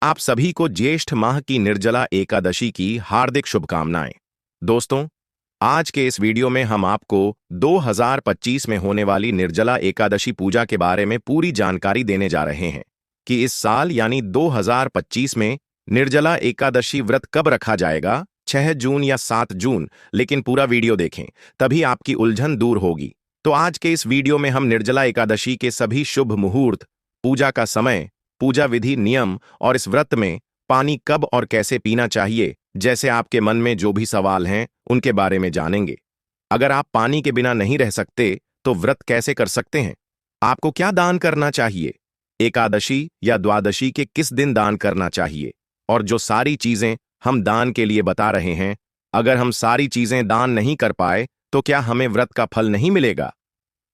आप सभी को ज्येष्ठ माह की निर्जला एकादशी की हार्दिक शुभकामनाएं। दोस्तों, आज के इस वीडियो में हम आपको 2025 में होने वाली निर्जला एकादशी पूजा के बारे में पूरी जानकारी देने जा रहे हैं कि इस साल यानी 2025 में निर्जला एकादशी व्रत कब रखा जाएगा, 6 जून या 7 जून। लेकिन पूरा वीडियो देखें, तभी आपकी उलझन दूर होगी। तो आज के इस वीडियो में हम निर्जला एकादशी के सभी शुभ मुहूर्त, पूजा का समय, पूजा विधि, नियम और इस व्रत में पानी कब और कैसे पीना चाहिए जैसे आपके मन में जो भी सवाल हैं उनके बारे में जानेंगे। अगर आप पानी के बिना नहीं रह सकते तो व्रत कैसे कर सकते हैं? आपको क्या दान करना चाहिए? एकादशी या द्वादशी के किस दिन दान करना चाहिए? और जो सारी चीजें हम दान के लिए बता रहे हैं, अगर हम सारी चीजें दान नहीं कर पाए तो क्या हमें व्रत का फल नहीं मिलेगा?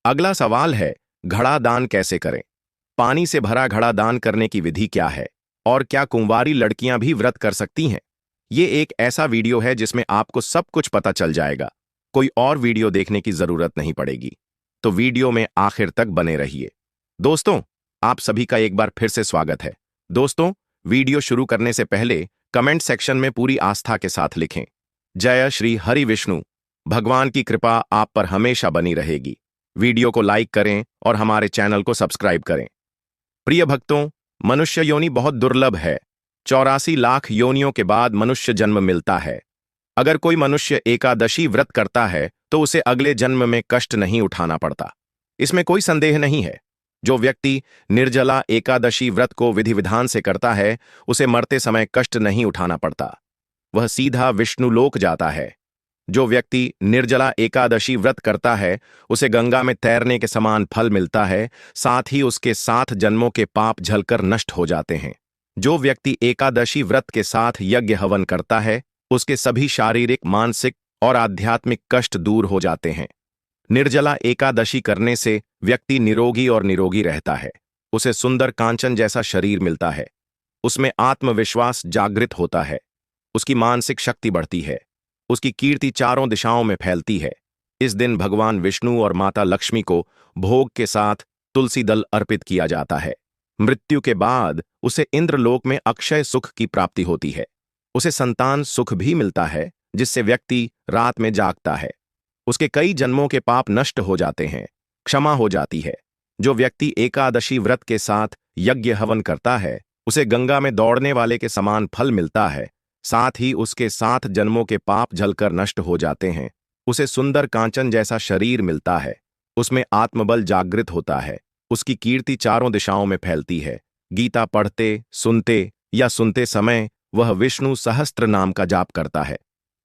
अगला सवाल है, घड़ा दान कैसे करें? पानी से भरा घड़ा दान करने की विधि क्या है? और क्या कुंवारी लड़कियां भी व्रत कर सकती हैं? ये एक ऐसा वीडियो है जिसमें आपको सब कुछ पता चल जाएगा। कोई और वीडियो देखने की जरूरत नहीं पड़ेगी। तो वीडियो में आखिर तक बने रहिए। दोस्तों, आप सभी का एक बार फिर से स्वागत है। दोस्तों, वीडियो शुरू करने से पहले कमेंट सेक्शन में पूरी आस्था के साथ लिखें, जय श्री हरि विष्णु। भगवान की कृपा आप पर हमेशा बनी रहेगी। वीडियो को लाइक करें और हमारे चैनल को सब्सक्राइब करें। प्रिय भक्तों, मनुष्य योनि बहुत दुर्लभ है। 84 लाख योनियों के बाद मनुष्य जन्म मिलता है। अगर कोई मनुष्य एकादशी व्रत करता है तो उसे अगले जन्म में कष्ट नहीं उठाना पड़ता। इसमें कोई संदेह नहीं है। जो व्यक्ति निर्जला एकादशी व्रत को विधि विधान से करता है, उसे मरते समय कष्ट नहीं उठाना पड़ता। वह सीधा विष्णु लोक जाता है। जो व्यक्ति निर्जला एकादशी व्रत करता है, उसे गंगा में तैरने के समान फल मिलता है। साथ ही उसके 7 जन्मों के पाप झलकर नष्ट हो जाते हैं। जो व्यक्ति एकादशी व्रत के साथ यज्ञ हवन करता है, उसके सभी शारीरिक, मानसिक और आध्यात्मिक कष्ट दूर हो जाते हैं। निर्जला एकादशी करने से व्यक्ति निरोगी और निरोगी रहता है। उसे सुंदर कांचन जैसा शरीर मिलता है। उसमें आत्मविश्वास जागृत होता है। उसकी मानसिक शक्ति बढ़ती है। उसकी कीर्ति चारों दिशाओं में फैलती है। इस दिन भगवान विष्णु और माता लक्ष्मी को भोग के साथ तुलसी दल अर्पित किया जाता है। मृत्यु के बाद उसे इंद्रलोक में अक्षय सुख की प्राप्ति होती है। उसे संतान सुख भी मिलता है, जिससे व्यक्ति रात में जागता है। उसके कई जन्मों के पाप नष्ट हो जाते हैं, क्षमा हो जाती है। जो व्यक्ति एकादशी व्रत के साथ यज्ञ हवन करता है, उसे गंगा में दौड़ने वाले के समान फल मिलता है। साथ ही उसके 7 जन्मों के पाप जलकर नष्ट हो जाते हैं। उसे सुंदर कांचन जैसा शरीर मिलता है। उसमें आत्मबल जागृत होता है। उसकी कीर्ति चारों दिशाओं में फैलती है। गीता पढ़ते, सुनते या सुनते समय वह विष्णु सहस्त्र नाम का जाप करता है।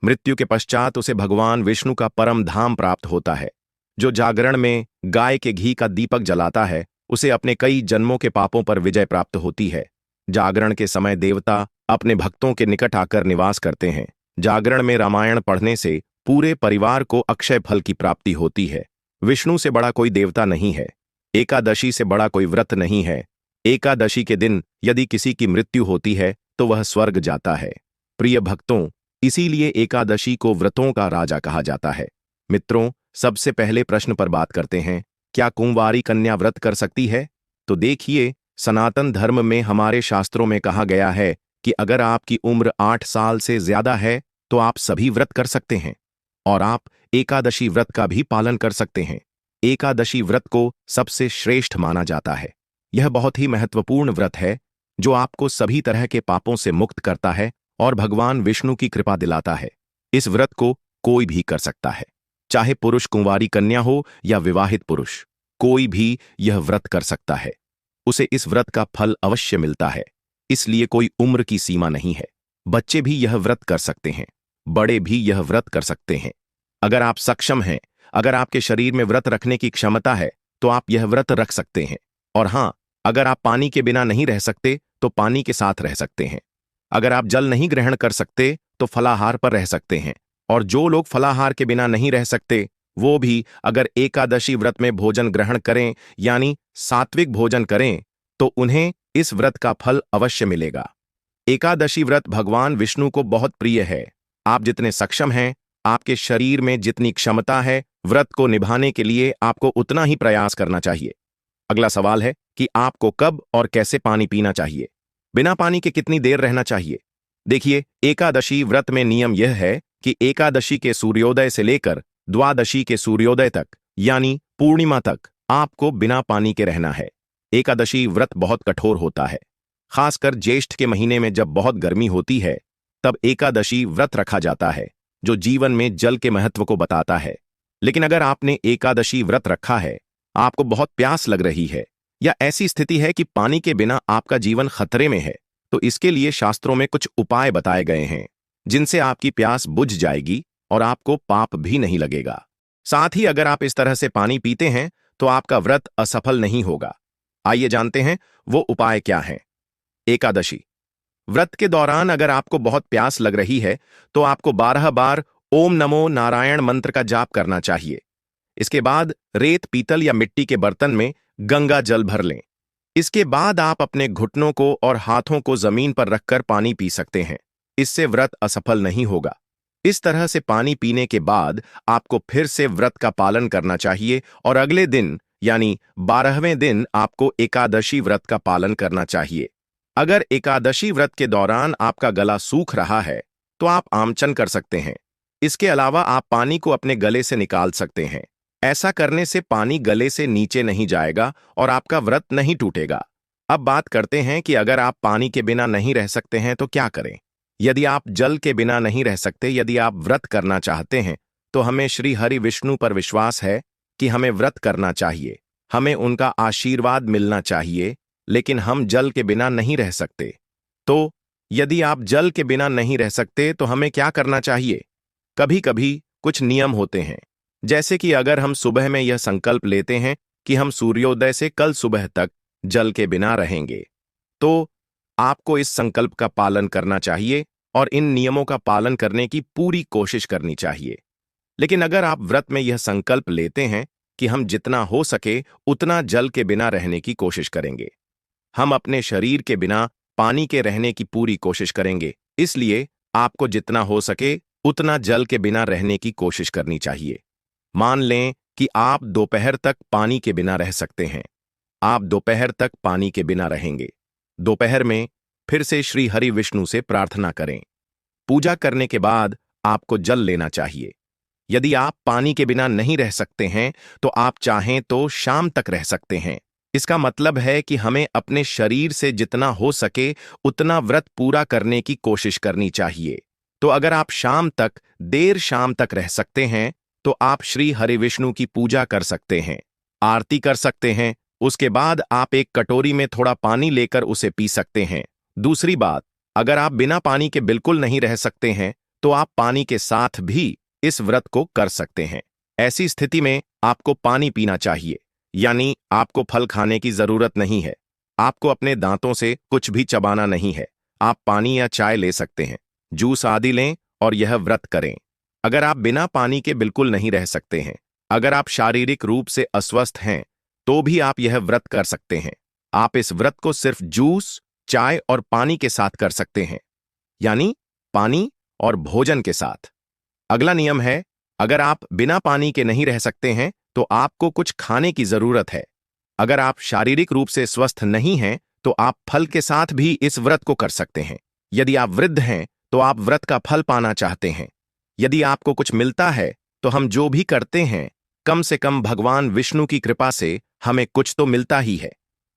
मृत्यु के पश्चात उसे भगवान विष्णु का परम धाम प्राप्त होता है। जो जागरण में गाय के घी का दीपक जलाता है, उसे अपने कई जन्मों के पापों पर विजय प्राप्त होती है। जागरण के समय देवता अपने भक्तों के निकट आकर निवास करते हैं। जागरण में रामायण पढ़ने से पूरे परिवार को अक्षय फल की प्राप्ति होती है। विष्णु से बड़ा कोई देवता नहीं है। एकादशी से बड़ा कोई व्रत नहीं है। एकादशी के दिन यदि किसी की मृत्यु होती है तो वह स्वर्ग जाता है। प्रिय भक्तों, इसीलिए एकादशी को व्रतों का राजा कहा जाता है। मित्रों, सबसे पहले प्रश्न पर बात करते हैं, क्या कुंवारी कन्या व्रत कर सकती है? तो देखिए, सनातन धर्म में हमारे शास्त्रों में कहा गया है कि अगर आपकी उम्र 8 साल से ज्यादा है तो आप सभी व्रत कर सकते हैं और आप एकादशी व्रत का भी पालन कर सकते हैं। एकादशी व्रत को सबसे श्रेष्ठ माना जाता है। यह बहुत ही महत्वपूर्ण व्रत है जो आपको सभी तरह के पापों से मुक्त करता है और भगवान विष्णु की कृपा दिलाता है। इस व्रत को कोई भी कर सकता है, चाहे पुरुष कुंवारी कन्या हो या विवाहित पुरुष। कोई भी यह व्रत कर सकता है। उसे इस व्रत का फल अवश्य मिलता है। इसलिए कोई उम्र की सीमा नहीं है। बच्चे भी यह व्रत कर सकते हैं, बड़े भी यह व्रत कर सकते हैं। अगर आप सक्षम हैं, अगर आपके शरीर में व्रत रखने की क्षमता है, तो आप यह व्रत रख सकते हैं। और हां, अगर आप पानी के बिना नहीं रह सकते तो पानी के साथ रह सकते हैं। अगर आप जल नहीं ग्रहण कर सकते तो फलाहार पर रह सकते हैं। और जो लोग फलाहार के बिना नहीं रह सकते, वो भी अगर एकादशी व्रत में भोजन ग्रहण करें, यानी सात्विक भोजन करें, तो उन्हें इस व्रत का फल अवश्य मिलेगा। एकादशी व्रत भगवान विष्णु को बहुत प्रिय है। आप जितने सक्षम हैं, आपके शरीर में जितनी क्षमता है, व्रत को निभाने के लिए आपको उतना ही प्रयास करना चाहिए। अगला सवाल है कि आपको कब और कैसे पानी पीना चाहिए। बिना पानी के कितनी देर रहना चाहिए? देखिए, एकादशी व्रत में नियम यह है कि एकादशी के सूर्योदय से लेकर द्वादशी के सूर्योदय तक, यानी पूर्णिमा तक, आपको बिना पानी के रहना है। एकादशी व्रत बहुत कठोर होता है। खासकर ज्येष्ठ के महीने में जब बहुत गर्मी होती है, तब एकादशी व्रत रखा जाता है, जो जीवन में जल के महत्व को बताता है। लेकिन अगर आपने एकादशी व्रत रखा है, आपको बहुत प्यास लग रही है, या ऐसी स्थिति है कि पानी के बिना आपका जीवन खतरे में है, तो इसके लिए शास्त्रों में कुछ उपाय बताए गए हैं, जिनसे आपकी प्यास बुझ जाएगी और आपको पाप भी नहीं लगेगा। साथ ही अगर आप इस तरह से पानी पीते हैं, तो आपका व्रत असफल नहीं होगा। आइए जानते हैं वो उपाय क्या हैं। एकादशी व्रत के दौरान अगर आपको बहुत प्यास लग रही है, तो आपको 12 बार ओम नमो नारायण मंत्र का जाप करना चाहिए। इसके बाद रेत, पीतल या मिट्टी के बर्तन में गंगा जल भर लें। इसके बाद आप अपने घुटनों को और हाथों को जमीन पर रखकर पानी पी सकते हैं। इससे व्रत असफल नहीं होगा। इस तरह से पानी पीने के बाद आपको फिर से व्रत का पालन करना चाहिए और अगले दिन यानी 12वें दिन आपको एकादशी व्रत का पालन करना चाहिए। अगर एकादशी व्रत के दौरान आपका गला सूख रहा है, तो आप आमचन कर सकते हैं। इसके अलावा आप पानी को अपने गले से निकाल सकते हैं। ऐसा करने से पानी गले से नीचे नहीं जाएगा और आपका व्रत नहीं टूटेगा। अब बात करते हैं कि अगर आप पानी के बिना नहीं रह सकते हैं तो क्या करें। यदि आप जल के बिना नहीं रह सकते, यदि आप व्रत करना चाहते हैं, तो हमें श्री हरि विष्णु पर विश्वास है कि हमें व्रत करना चाहिए, हमें उनका आशीर्वाद मिलना चाहिए, लेकिन हम जल के बिना नहीं रह सकते। तो यदि आप जल के बिना नहीं रह सकते तो हमें क्या करना चाहिए? कभी कभी कुछ नियम होते हैं, जैसे कि अगर हम सुबह में यह संकल्प लेते हैं कि हम सूर्योदय से कल सुबह तक जल के बिना रहेंगे, तो आपको इस संकल्प का पालन करना चाहिए और इन नियमों का पालन करने की पूरी कोशिश करनी चाहिए। लेकिन अगर आप व्रत में यह संकल्प लेते हैं कि हम जितना हो सके उतना जल के बिना रहने की कोशिश करेंगे, हम अपने शरीर के बिना पानी के रहने की पूरी कोशिश करेंगे, इसलिए आपको जितना हो सके उतना जल के बिना रहने की कोशिश करनी चाहिए। मान लें कि आप दोपहर तक पानी के बिना रह सकते हैं। आप दोपहर तक पानी के बिना रहेंगे। दोपहर में फिर से श्री हरि विष्णु से प्रार्थना करें। पूजा करने के बाद आपको जल लेना चाहिए। यदि आप पानी के बिना नहीं रह सकते हैं, तो आप चाहें तो शाम तक रह सकते हैं। इसका मतलब है कि हमें अपने शरीर से जितना हो सके उतना व्रत पूरा करने की कोशिश करनी चाहिए। तो अगर आप शाम तक, देर शाम तक रह सकते हैं, तो आप श्री हरि विष्णु की पूजा कर सकते हैं, आरती कर सकते हैं। उसके बाद आप एक कटोरी में थोड़ा पानी लेकर उसे पी सकते हैं। दूसरी बात, अगर आप बिना पानी के बिल्कुल नहीं रह सकते हैं, तो आप पानी के साथ भी इस व्रत को कर सकते हैं। ऐसी स्थिति में आपको पानी पीना चाहिए, यानी आपको फल खाने की जरूरत नहीं है। आपको अपने दांतों से कुछ भी चबाना नहीं है। आप पानी या चाय ले सकते हैं, जूस आदि लें और यह व्रत करें। अगर आप बिना पानी के बिल्कुल नहीं रह सकते हैं, अगर आप शारीरिक रूप से अस्वस्थ हैं, तो भी आप यह व्रत कर सकते हैं। आप इस व्रत को सिर्फ जूस, चाय और पानी के साथ कर सकते हैं, यानी पानी और भोजन के साथ। अगला नियम है, अगर आप बिना पानी के नहीं रह सकते हैं, तो आपको कुछ खाने की जरूरत है। अगर आप शारीरिक रूप से स्वस्थ नहीं हैं, तो आप फल के साथ भी इस व्रत को कर सकते हैं। यदि आप वृद्ध हैं, तो आप व्रत का फल पाना चाहते हैं। यदि आपको कुछ मिलता है, तो हम जो भी करते हैं, कम से कम भगवान विष्णु की कृपा से हमें कुछ तो मिलता ही है।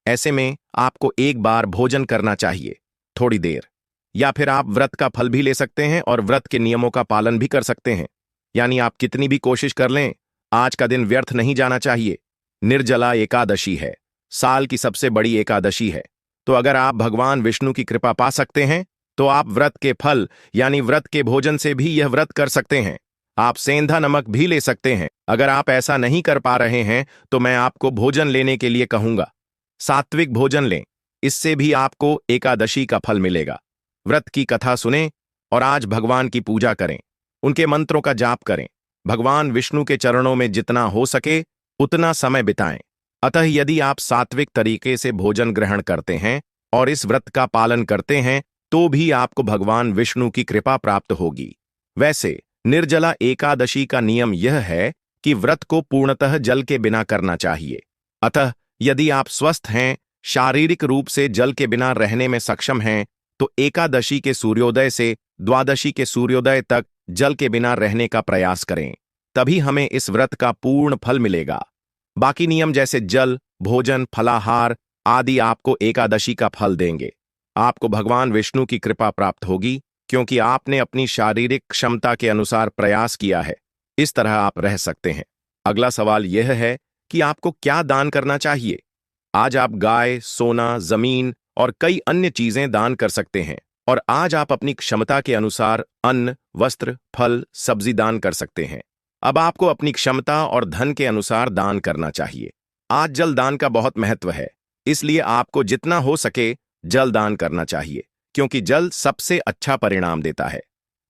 ऐसे में आपको एक बार भोजन करना चाहिए, थोड़ी देर, या फिर आप व्रत का फल भी ले सकते हैं और व्रत के नियमों का पालन भी कर सकते हैं। यानी आप कितनी भी कोशिश कर लें, आज का दिन व्यर्थ नहीं जाना चाहिए। निर्जला एकादशी है, साल की सबसे बड़ी एकादशी है। तो अगर आप भगवान विष्णु की कृपा पा सकते हैं, तो आप व्रत के फल यानी व्रत के भोजन से भी यह व्रत कर सकते हैं। आप सेंधा नमक भी ले सकते हैं। अगर आप ऐसा नहीं कर पा रहे हैं, तो मैं आपको भोजन लेने के लिए कहूंगा। सात्विक भोजन लें, इससे भी आपको एकादशी का फल मिलेगा। व्रत की कथा सुनें और आज भगवान की पूजा करें, उनके मंत्रों का जाप करें। भगवान विष्णु के चरणों में जितना हो सके उतना समय बिताएं। अतः यदि आप सात्विक तरीके से भोजन ग्रहण करते हैं और इस व्रत का पालन करते हैं, तो भी आपको भगवान विष्णु की कृपा प्राप्त होगी। वैसे निर्जला एकादशी का नियम यह है कि व्रत को पूर्णतः जल के बिना करना चाहिए। अतः यदि आप स्वस्थ हैं, शारीरिक रूप से जल के बिना रहने में सक्षम हैं, तो एकादशी के सूर्योदय से द्वादशी के सूर्योदय तक जल के बिना रहने का प्रयास करें। तभी हमें इस व्रत का पूर्ण फल मिलेगा। बाकी नियम जैसे जल, भोजन, फलाहार आदि आपको एकादशी का फल देंगे। आपको भगवान विष्णु की कृपा प्राप्त होगी, क्योंकि आपने अपनी शारीरिक क्षमता के अनुसार प्रयास किया है। इस तरह आप रह सकते हैं। अगला सवाल यह है कि आपको क्या दान करना चाहिए। आज आप गाय, सोना, जमीन और कई अन्य चीजें दान कर सकते हैं। और आज आप अपनी क्षमता के अनुसार अन्न, वस्त्र, फल, सब्जी दान कर सकते हैं। अब आपको अपनी क्षमता और धन के अनुसार दान करना चाहिए। आज जल दान का बहुत महत्व है, इसलिए आपको जितना हो सके जल दान करना चाहिए, क्योंकि जल सबसे अच्छा परिणाम देता है।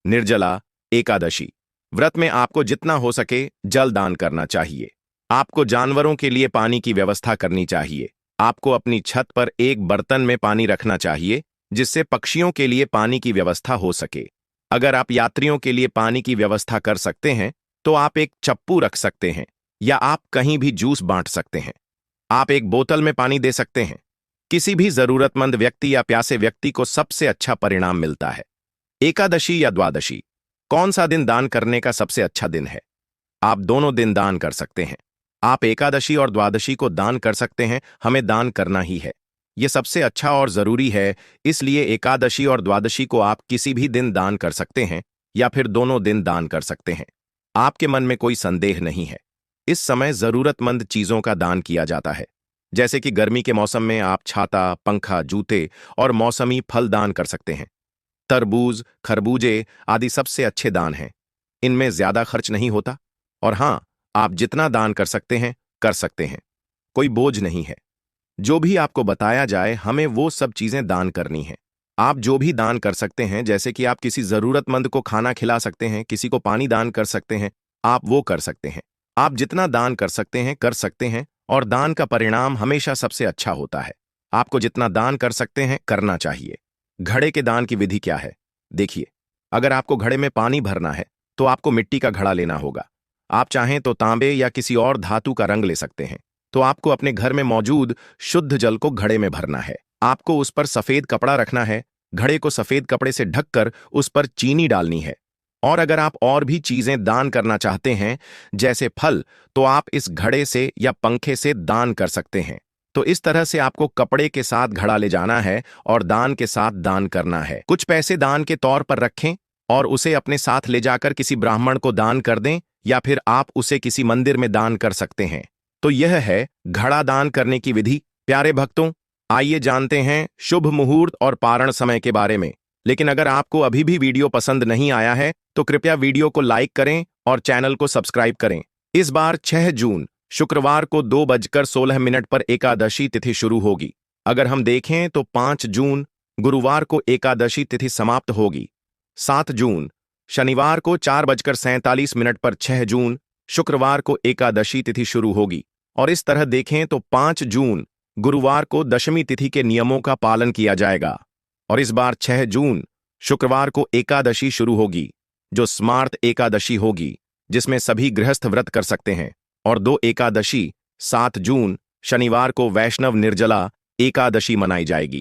निर्जला एकादशी व्रत में आपको जितना हो सके जल दान करना चाहिए। आपको जानवरों के लिए पानी की व्यवस्था करनी चाहिए। आपको अपनी छत पर एक बर्तन में पानी रखना चाहिए, जिससे पक्षियों के लिए पानी की व्यवस्था हो सके। अगर आप यात्रियों के लिए पानी की व्यवस्था कर सकते हैं, तो आप एक चप्पू रख सकते हैं, या आप कहीं भी जूस बांट सकते हैं। आप एक बोतल में पानी दे सकते हैं। किसी भी जरूरतमंद व्यक्ति या प्यासे व्यक्ति को सबसे अच्छा परिणाम मिलता है। एकादशी या द्वादशी, कौन सा दिन दान करने का सबसे अच्छा दिन है? आप दोनों दिन दान कर सकते हैं। आप एकादशी और द्वादशी को दान कर सकते हैं। हमें दान करना ही है। यह सबसे अच्छा और जरूरी है, इसलिए एकादशी और द्वादशी को आप किसी भी दिन दान कर सकते हैं, या फिर दोनों दिन दान कर सकते हैं। आपके मन में कोई संदेह नहीं है। इस समय जरूरतमंद चीजों का दान किया जाता है। जैसे कि गर्मी के मौसम में आप छाता, पंखा, जूते और मौसमी फल दान कर सकते हैं। तरबूज, खरबूजे आदि सबसे अच्छे दान हैं। इनमें ज्यादा खर्च नहीं होता, और हां, आप जितना दान कर सकते हैं कर सकते हैं। कोई बोझ नहीं है। जो भी आपको बताया जाए, हमें वो सब चीजें दान करनी है। आप जो भी दान कर सकते हैं, जैसे कि आप किसी जरूरतमंद को खाना खिला सकते हैं, किसी को पानी दान कर सकते हैं, आप वो कर सकते हैं। आप जितना दान कर सकते हैं कर सकते हैं, और दान का परिणाम हमेशा सबसे अच्छा होता है। आपको जितना दान कर सकते हैं करना चाहिए। घड़े के दान की विधि क्या है? देखिए, अगर आपको घड़े में पानी भरना है, तो आपको मिट्टी का घड़ा लेना होगा। आप चाहें तो तांबे या किसी और धातु का रंग ले सकते हैं। तो आपको अपने घर में मौजूद शुद्ध जल को घड़े में भरना है। आपको उस पर सफेद कपड़ा रखना है। घड़े को सफेद कपड़े से ढककर उस पर चीनी डालनी है। और अगर आप और भी चीजें दान करना चाहते हैं, जैसे फल, तो आप इस घड़े से या पंखे से दान कर सकते हैं। तो इस तरह से आपको कपड़े के साथ घड़ा ले जाना है और दान के साथ दान करना है। कुछ पैसे दान के तौर पर रखें और उसे अपने साथ ले जाकर किसी ब्राह्मण को दान कर दें, या फिर आप उसे किसी मंदिर में दान कर सकते हैं। तो यह है घड़ा दान करने की विधि। प्यारे भक्तों, आइए जानते हैं शुभ मुहूर्त और पारण समय के बारे में। लेकिन अगर आपको अभी भी वीडियो पसंद नहीं आया है, तो कृपया वीडियो को लाइक करें और चैनल को सब्सक्राइब करें। इस बार 6 जून शुक्रवार को 2:16 पर एकादशी तिथि शुरू होगी। अगर हम देखें तो 5 जून गुरुवार को एकादशी तिथि समाप्त होगी। 7 जून शनिवार को 4:47 पर 6 जून शुक्रवार को एकादशी तिथि शुरू होगी। और इस तरह देखें तो 5 जून गुरुवार को दशमी तिथि के नियमों का पालन किया जाएगा। और इस बार 6 जून शुक्रवार को एकादशी शुरू होगी, जो स्मार्त एकादशी होगी, जिसमें सभी गृहस्थ व्रत कर सकते हैं। और 2 एकादशी 7 जून शनिवार को वैष्णव निर्जला एकादशी मनाई जाएगी।